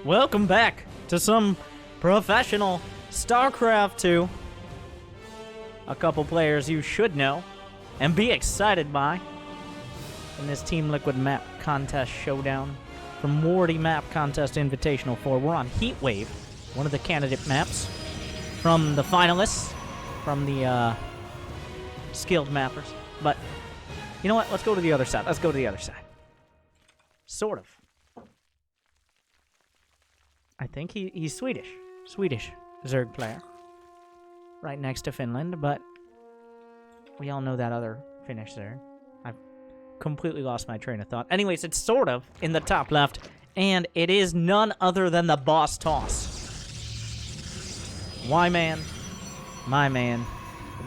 Welcome back to some professional Starcraft 2. A couple players you should know and be excited by in this Team Liquid Map Contest Showdown from Wardi Map Contest Invitational 4. We're on Heatwave, one of the candidate maps from the finalists, from the skilled mappers. But you know what? Let's go to the other side. Let's go to the other side. Sort of. I think he's Swedish. Swedish Zerg player. Right next to Finland, but we all know that other Finnish Zerg. I've completely lost my train of thought. Anyways, it's sort of in the top left, and it is none other than the BOSSTOSS. Why man? My man.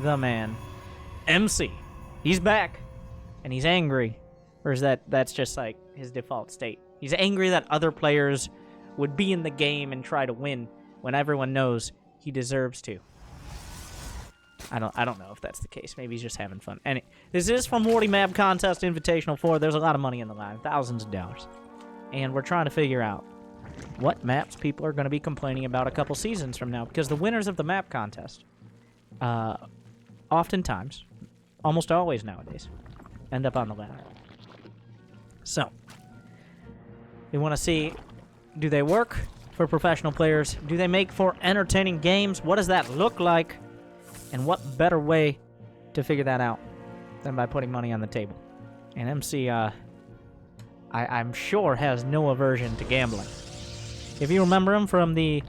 The man. MC. He's back, and he's angry. Or is that's just like his default state? He's angry that other players would be in the game and try to win when everyone knows he deserves to. I don't know if that's the case. Maybe he's just having fun. This is from Wardi Map Contest Invitational 4. There's a lot of money in the line, thousands of dollars. And we're trying to figure out what maps people are going to be complaining about a couple seasons from now, because the winners of the map contest, oftentimes, almost always nowadays, end up on the ladder. So, we want to see, do they work for professional players? Do they make for entertaining games? What does that look like? And what better way to figure that out than by putting money on the table? And MC, I'm sure, has no aversion to gambling. If you remember him from the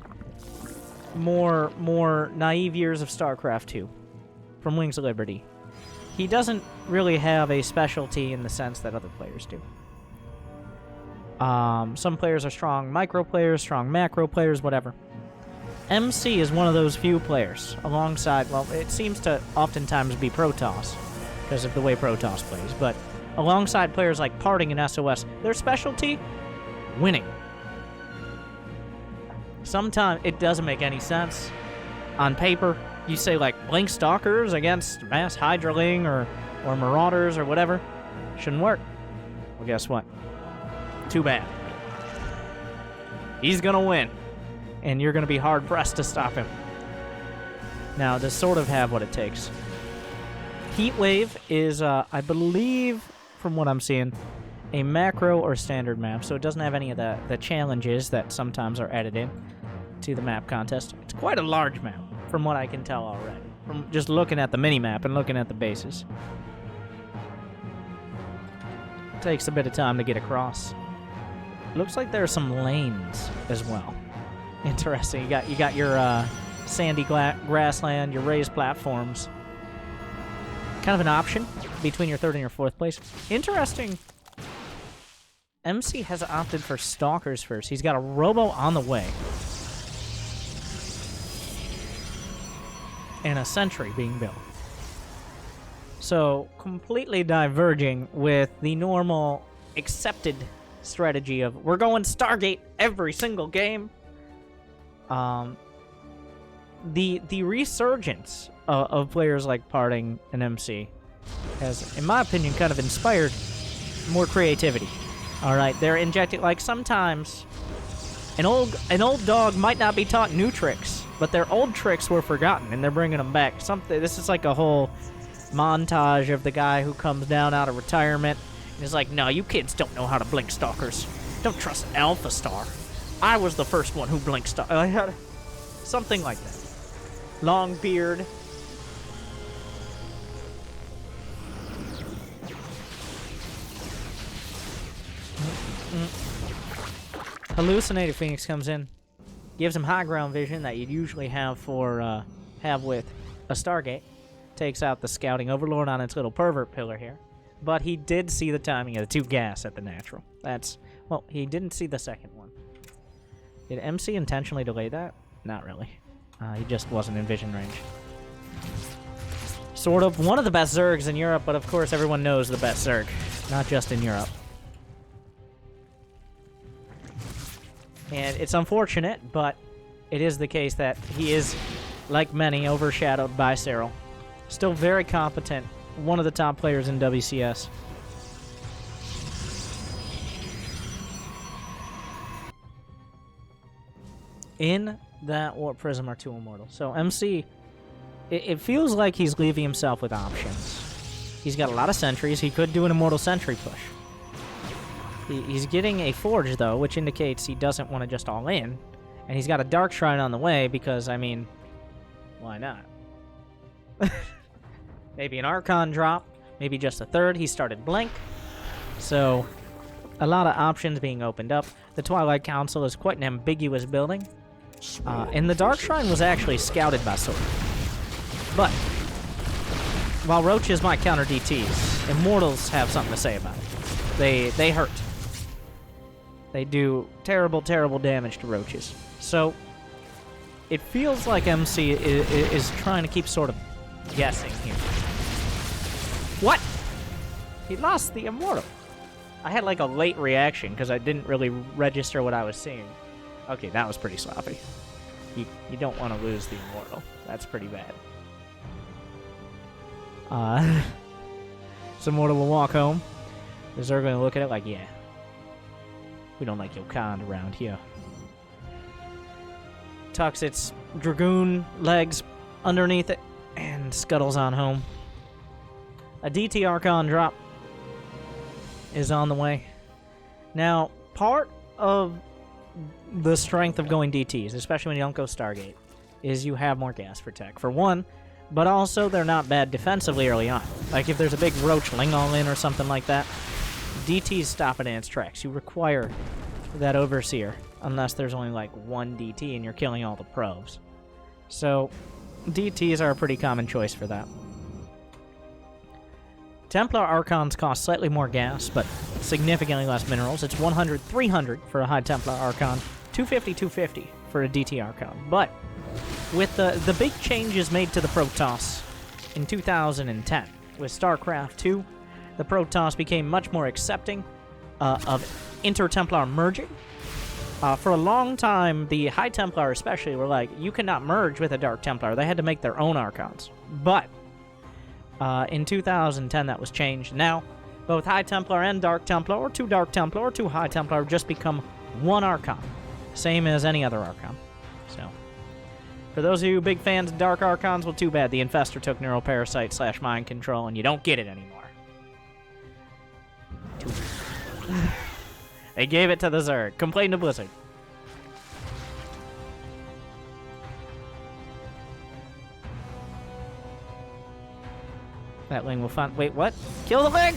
more naive years of StarCraft 2, from Wings of Liberty, he doesn't really have a specialty in the sense that other players do. Some players are strong micro players, strong macro players, whatever. MC is one of those few players, alongside, well, it seems to oftentimes be Protoss, because of the way Protoss plays, but alongside players like Parting and SOS, their specialty? Winning. Sometimes it doesn't make any sense. On paper, you say, like, Blink Stalkers against Mass Hydra Ling or Marauders or whatever. Shouldn't work. Well, guess what? Too bad. He's gonna win, and you're gonna be hard-pressed to stop him. Now, to sort of have what it takes. Heatwave is, I believe, from what I'm seeing, a macro or standard map, so it doesn't have any of the challenges that sometimes are added in to the map contest. It's quite a large map, from what I can tell already, from just looking at the mini-map and looking at the bases. It takes a bit of time to get across. Looks like there are some lanes as well. Interesting. You got your sandy grassland, your raised platforms. Kind of an option between your third and your fourth place. Interesting. MC has opted for Stalkers first. He's got a Robo on the way. And a Sentry being built. So, completely diverging with the normal accepted strategy of we're going Stargate every single game. The resurgence of players like Parting and MC has, in my opinion, kind of inspired more creativity. All right, they're injecting, like, sometimes an old dog might not be taught new tricks, but their old tricks were forgotten, and they're bringing them back. This is like a whole montage of the guy who comes down out of retirement. He's like, no, you kids don't know how to blink stalkers. Don't trust Alpha Star. I was the first one who blinked stalkers. I had something like that. Long beard. Hallucinated Phoenix comes in. Gives him high ground vision that you'd usually have with a Stargate. Takes out the Scouting Overlord on its little pervert pillar here. But he did see the timing of the 2 gas at the natural. Well, he didn't see the second one. Did MC intentionally delay that? Not really. He just wasn't in vision range. Sort of one of the best Zergs in Europe, but of course everyone knows the best Zerg. Not just in Europe. And it's unfortunate, but it is the case that he is, like many, overshadowed by Cyril. Still very competent. One of the top players in WCS. in that Warp Prism are 2 immortals. So MC, it feels like he's leaving himself with options. He's got a lot of sentries. He could do an immortal sentry push. He's getting a Forge, though, which indicates he doesn't want to just all in. And he's got a Dark Shrine on the way because, I mean, why not? Maybe an Archon drop. Maybe just a third. He started Blink. So, a lot of options being opened up. The Twilight Council is quite an ambiguous building. And the Dark Shrine was actually scouted by Sword. But, while Roaches might counter DTs, Immortals have something to say about it. They hurt. They do terrible, terrible damage to Roaches. So, it feels like MC is trying to keep sort of guessing here. What? He lost the Immortal. I had like a late reaction because I didn't really register what I was seeing. Okay, that was pretty sloppy. You don't want to lose the Immortal. That's pretty bad. So Immortal will walk home. The Zerg going to look at it like, yeah. We don't like your kind around here. Tucks its Dragoon legs underneath it and scuttles on home. A DT Archon drop is on the way. Now, part of the strength of going DTs, especially when you don't go Stargate, is you have more gas for tech. For one, but also they're not bad defensively early on. Like if there's a big Roach ling all in or something like that, DTs stop it in its tracks. You require that Overseer, unless there's only like one DT and you're killing all the probes. So, DTs are a pretty common choice for that. Templar Archons cost slightly more gas, but significantly less minerals. It's 100, 300 for a High Templar Archon, 250, 250 for a DT Archon. But with the big changes made to the Protoss in 2010, with Starcraft 2, the Protoss became much more accepting of Inter-Templar merging. For a long time, the High Templar especially were like, you cannot merge with a Dark Templar. They had to make their own Archons. But in 2010, that was changed. Now, both High Templar and Dark Templar, or 2 Dark Templar, or 2 High Templar, just become 1 Archon. Same as any other Archon. So, for those of you big fans of Dark Archons, well, too bad. The Infestor took Neural Parasite / Mind Control, and you don't get it anymore. They gave it to the Zerg. Complain to Blizzard. That Ling will find... Wait, what? Kill the Ling!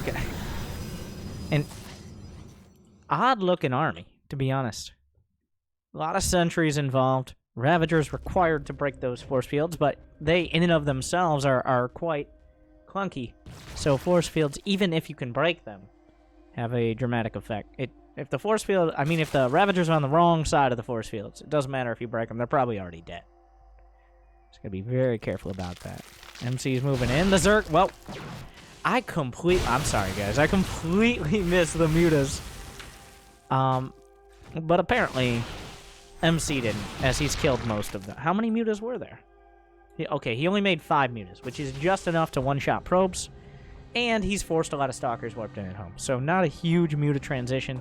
Okay. An odd-looking army, to be honest. A lot of sentries involved. Ravagers required to break those force fields, but they, in and of themselves, are quite clunky. So force fields, even if you can break them, have a dramatic effect. If the force field... I mean, if the Ravagers are on the wrong side of the force fields, it doesn't matter if you break them. They're probably already dead. Just gotta be very careful about that. MC's moving in. The Zerg... Well, I'm sorry, guys. I completely missed the mutas. But apparently, MC didn't, as he's killed most of them. How many mutas were there? Okay, he only made 5 mutas, which is just enough to one-shot probes. And he's forced a lot of Stalkers warped in at home. So not a huge muta transition.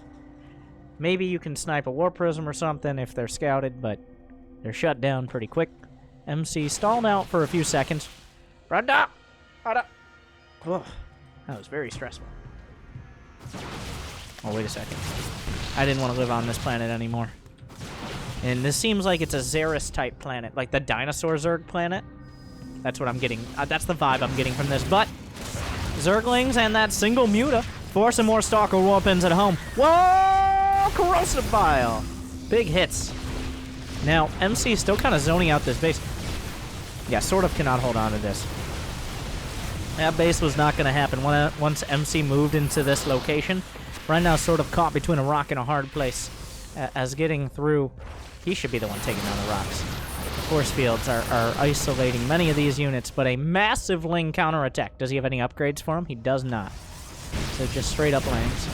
Maybe you can snipe a Warp Prism or something if they're scouted, but they're shut down pretty quick. MC stalled out for a few seconds. Run up! Run up! Oh, that was very stressful. Oh, wait a second. I didn't want to live on this planet anymore. And this seems like it's a Xeris-type planet, like the Dinosaur Zerg planet. That's what I'm getting. That's the vibe I'm getting from this. But Zerglings and that single muta force some more Stalker Warpins at home. Whoa! Corrosive Bile! Big hits. Now, MC is still kind of zoning out this base. Yeah, sort of cannot hold on to this. That base was not going to happen once MC moved into this location. Right now, sort of caught between a rock and a hard place. As getting through, he should be the one taking down the rocks. The force fields are isolating many of these units, but a massive Ling counterattack. Does he have any upgrades for him? He does not. So just straight up lanes.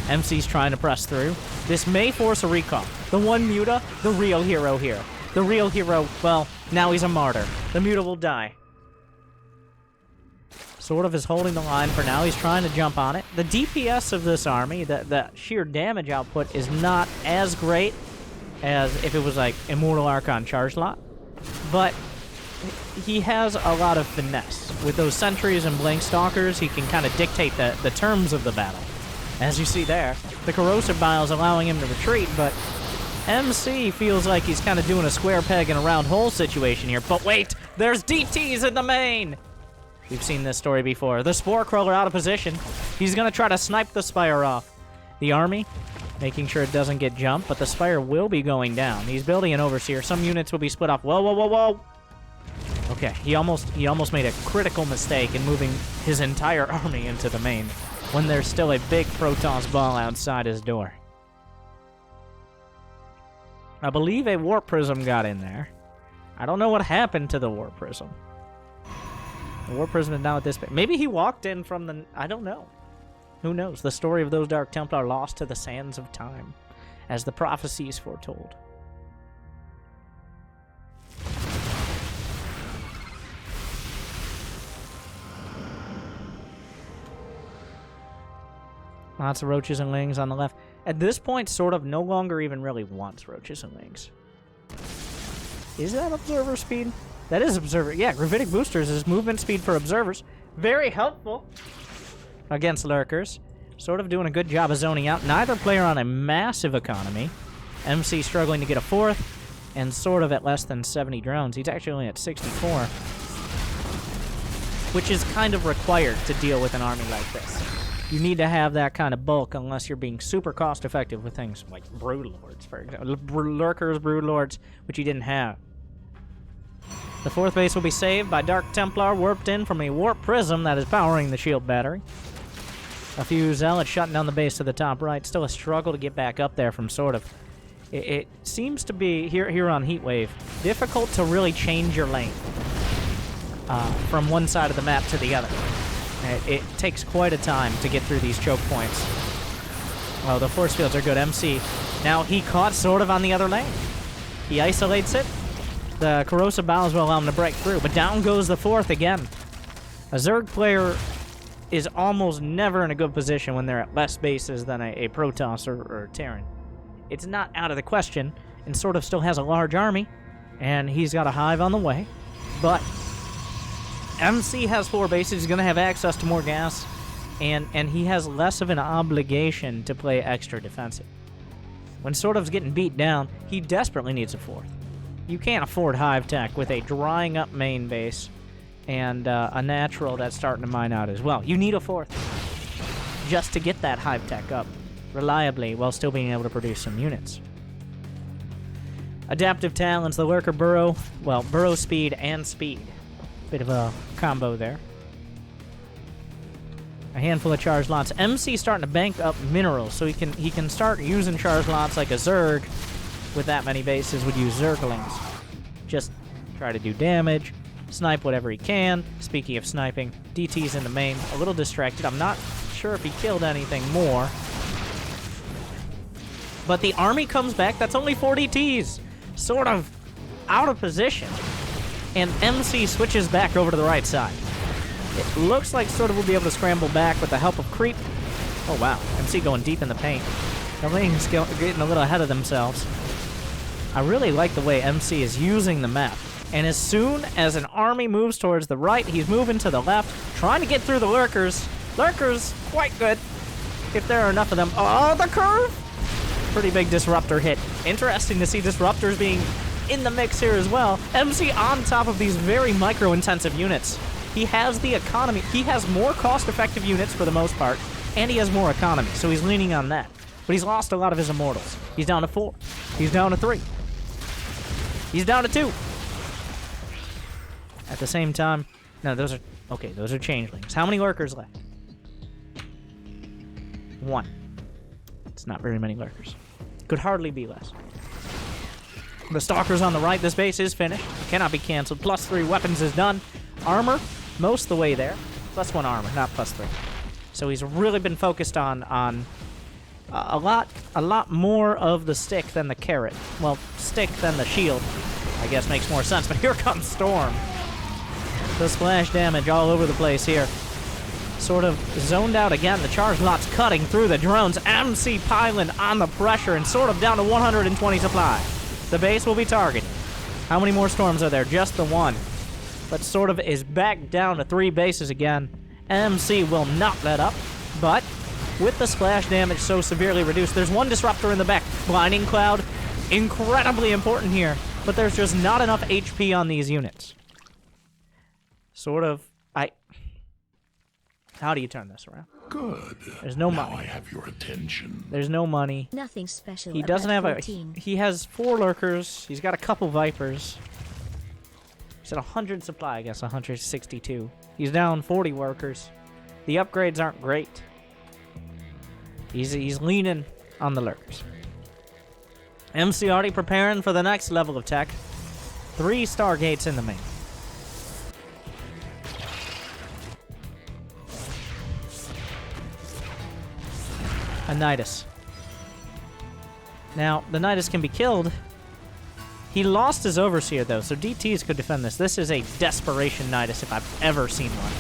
MC's trying to press through. This may force a recall. The one muta, the real hero here. The real hero, well, now he's a martyr. The muta will die. Sort of is holding the line for now. He's trying to jump on it. The DPS of this army, the sheer damage output, is not as great as if it was like Immortal Archon charge lot, but he has a lot of finesse. With those sentries and blank stalkers, he can kind of dictate the terms of the battle. As you see there, the corrosive bile is allowing him to retreat, but MC feels like he's kind of doing a square peg in a round hole situation here. But wait, there's DTs in the main! We've seen this story before. The Spore Crawler out of position. He's going to try to snipe the Spire off. The army, making sure it doesn't get jumped, but the Spire will be going down. He's building an Overseer. Some units will be split off. Whoa, whoa, whoa, whoa! Okay, he almost made a critical mistake in moving his entire army into the main when there's still a big Protoss ball outside his door. I believe a Warp Prism got in there. I don't know what happened to the Warp Prism. The Warp Prism is now at this... Maybe he walked in from the... I don't know. Who knows? The story of those Dark Templar lost to the sands of time, as the prophecies foretold. Lots of Roaches and Lings on the left. At this point, sort of no longer even really wants Roaches and Lings. Is that Observer speed? That is Observer. Yeah, Gravitic Boosters is movement speed for Observers. Very helpful against Lurkers. Sort of doing a good job of zoning out. Neither player on a massive economy. MC struggling to get a fourth, and sort of at less than 70 drones. He's actually only at 64. Which is kind of required to deal with an army like this. You need to have that kind of bulk unless you're being super cost-effective with things like Broodlords, for example. Lurkers, Broodlords, which you didn't have. The fourth base will be saved by Dark Templar, warped in from a Warp Prism that is powering the shield battery. A few Zealots shutting down the base to the top right. Still a struggle to get back up there from sort of. It seems to be, here on Heatwave, difficult to really change your lane from one side of the map to the other. It takes quite a time to get through these choke points. Oh, the force fields are good. MC. Now, he caught sort of on the other lane. He isolates it. The corrosive bows will allow him to break through, but down goes the fourth again. A Zerg player is almost never in a good position when they're at less bases than a Protoss or a Terran. It's not out of the question, and sort of still has a large army, and he's got a hive on the way, but MC has 4 bases. He's going to have access to more gas, and he has less of an obligation to play extra defensive. When sort of's getting beat down, he desperately needs a fourth. You can't afford hive tech with a drying up main base and a natural that's starting to mine out as well. You need a fourth just to get that hive tech up reliably while still being able to produce some units. Adaptive talents, the Lurker burrow, well, burrow speed and speed. Bit of a combo there. A handful of charge lots. MC starting to bank up minerals, so he can start using charge lots like a Zerg with that many bases would use Zerglings. Just try to do damage, snipe whatever he can. Speaking of sniping, DT's in the main, a little distracted. I'm not sure if he killed anything more. But the army comes back. That's only 4 DTs. Sort of out of position. And MC switches back over to the right side. It looks like sort of will be able to scramble back with the help of creep. Oh, wow. MC going deep in the paint. The Lings getting a little ahead of themselves. I really like the way MC is using the map. And as soon as an army moves towards the right, he's moving to the left, trying to get through the Lurkers. Lurkers, quite good, if there are enough of them. Oh, the curve! Pretty big Disruptor hit. Interesting to see Disruptors being in the mix here as well. MC on top of these very micro-intensive units. He has the economy. He has more cost-effective units for the most part, and he has more economy, so he's leaning on that. But he's lost a lot of his Immortals. He's down to 4. He's down to 3. He's down to 2. At the same time, no, those are, okay, those are changelings. How many Lurkers left? 1. It's not very many Lurkers. Could hardly be less. The Stalkers on the right, this base is finished. Cannot be canceled. +3 weapons is done. Armor, most of the way there. +1 armor, not +3. So he's really been focused on a lot more of the stick than the carrot. Well, stick than the shield, I guess makes more sense. But here comes Storm. The splash damage all over the place here. sort of zoned out again. The charge lot's cutting through the drones. MC piling on the pressure and sort of down to 120 supply. The base will be targeted. How many more storms are there? Just the one. But sort of is back down to 3 bases again. MC will not let up, but with the splash damage so severely reduced, there's one disruptor in the back. Blinding Cloud, incredibly important here, but there's just not enough HP on these units. Sort of, how do you turn this around? Good. There's no now money. I have your attention. There's no money. Nothing special. He doesn't have 14. He has 4 lurkers. He's got a couple Vipers. He's at 100 supply, I guess 162. He's down 40 workers. The upgrades aren't great. He's leaning on the lurkers. MC already preparing for the next level of tech. 3 Stargates in the main. A nydus. Now, the nydus can be killed. He lost his Overseer, though, so DTs could defend this. This is a Desperation nydus if I've ever seen one.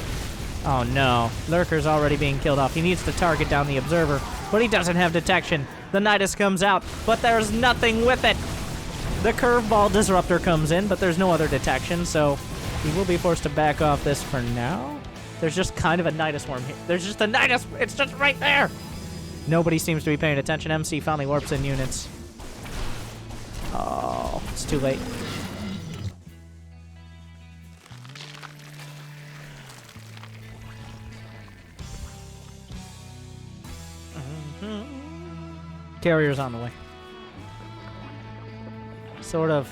Oh, no. Lurker's already being killed off. He needs to target down the Observer, but he doesn't have detection. The nydus comes out, but there's nothing with it. The Curveball Disruptor comes in, but there's no other detection, so he will be forced to back off this for now. There's just kind of a nydus worm here. There's just a nydus. It's just right there. Nobody seems to be paying attention. MC finally warps in units. Oh, it's too late. Carrier's on the way. Sort of.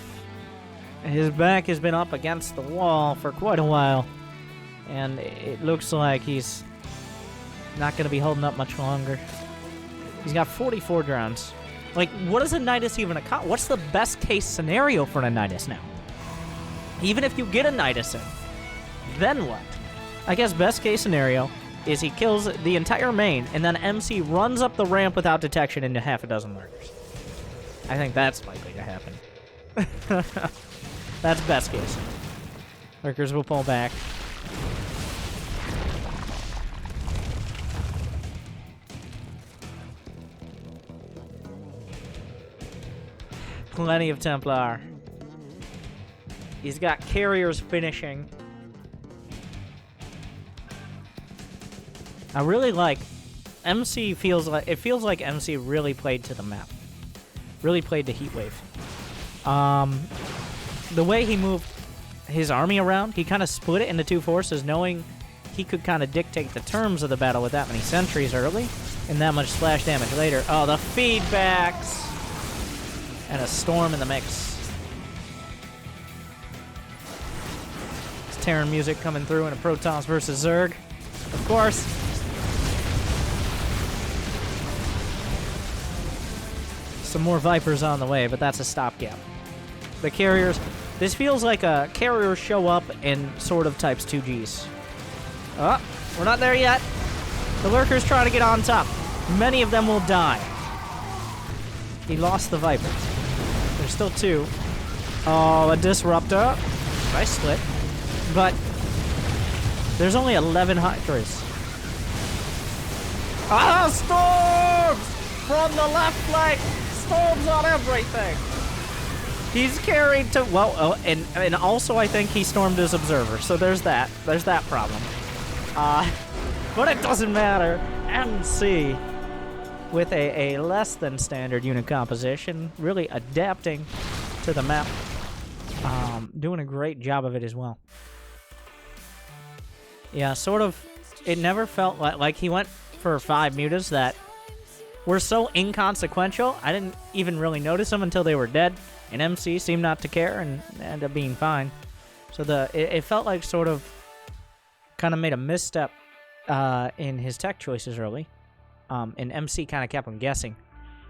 His back has been up against the wall for quite a while. And it looks like he's not going to be holding up much longer. He's got 44 drones. Like, what does a nydus even accomplish? What's the best case scenario for a nydus now? Even if you get a nydus in, then what? I guess best case scenario is he kills the entire main, and then MC runs up the ramp without detection into half a dozen lurkers. I think that's likely to happen. That's best case. Lurkers will pull back. Plenty of Templar. He's got carriers finishing. I really like MC. Feels like MC really played to the map. Really played to Heatwave. The way he moved his army around, he kind of split it into 2 forces, knowing he could kind of dictate the terms of the battle with that many sentries early and that much splash damage later. Oh, the feedbacks! And a storm in the mix. It's Terran music coming through in a Protoss versus Zerg. Of course. Some more Vipers on the way, but that's a stopgap. The carriers. This feels like a carrier show up in sort of types 2Gs. Oh, we're not there yet. The Lurker's trying to get on top. Many of them will die. He lost the Viper. There's still 2. Oh, a Disruptor. Nice split. But there's only 11 Hydras. Ah, storms! From the left flank! Storms on everything! He's carried to... Well, and also I think he stormed his Observer, so there's that. There's that problem. But it doesn't matter. MC, with a less than standard unit composition, really adapting to the map. Doing a great job of it as well. Yeah, sort of, it never felt like he went for 5 mutas that were so inconsequential, I didn't even really notice them until they were dead, and MC seemed not to care and ended up being fine. So it felt like sort of kind of made a misstep in his tech choices early. And MC kind of kept him guessing.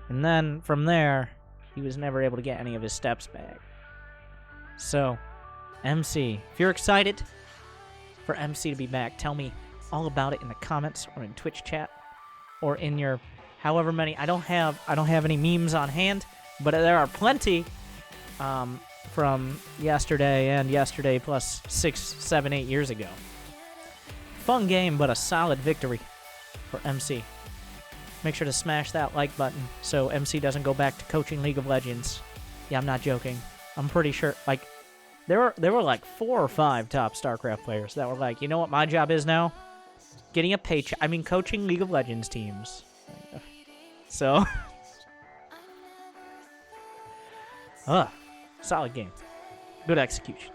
And then, from there, he was never able to get any of his steps back. So, MC, if you're excited for MC to be back, tell me all about it in the comments or in Twitch chat or in your however many. I don't have any memes on hand, but there are plenty from yesterday and yesterday plus 6, 7, 8 years ago. fun game, but a solid victory for MC. Make sure to smash that like button so MC doesn't go back to coaching League of Legends. Yeah, I'm not joking. I'm pretty sure, like, there were like 4 or 5 top StarCraft players that were like, you know what my job is now? Getting a paycheck. I mean, coaching League of Legends teams. So, solid game. Good execution.